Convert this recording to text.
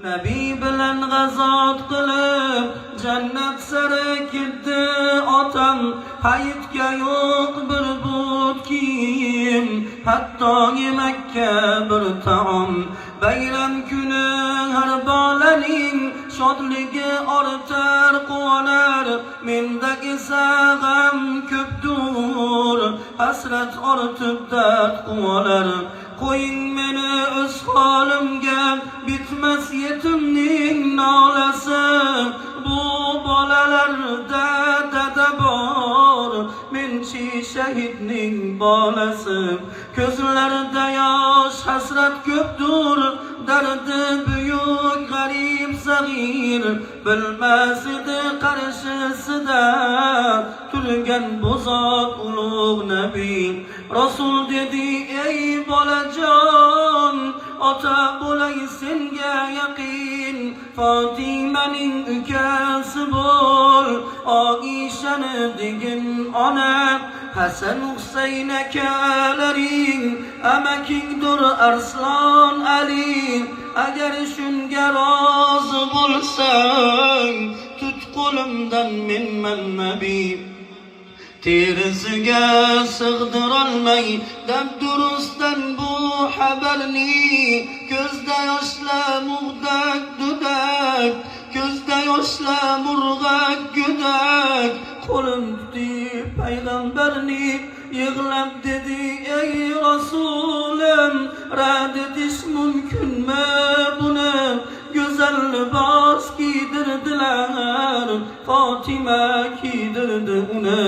Nabiy bilan g'azot qilib jannat sari ketdi otam. Hayitga yo'q bir but kiyim, hatto yemakka bir taom. Bayram kuni har bolaning shodligi ortar quvonar. Mendagi esa g'am ko'pdur, hasrat ortib dard quvolar. Qo'ying meni o'z holimga, bitmas yetimning nolasi. Bu bolalarda dada bor, menchi shahidning bolasi. Ko'zlarida yosh hasrat ko'pdur, dardi buyuk g'arib sag'ir. Bilmas edi qarshisida turgan bo'zot ulug' nabiy. Rasul dedi ey bolajon, ota bo'lay senga yaqin. Fotimaning ukasi bo'l, Oishani degin ona. Hasan Husayn akalaring amakingdir Arslon Ali. Agar shunga rozi bo'lsang, tut qo'limdan menman nabiy. Terisiga sig'dirolmay dabdurustdan bu xabarni. Ko'zda yoshlar mug'dak dudak, ko'zda yoshlar murg'ak gudak. Qo'lim tutdi payg'ambarni, yig'lab dedi ey Rasulim, rad etish mumkinmi buni? Go'zal libos kiydirdilar, Fatima kiydirdi uni.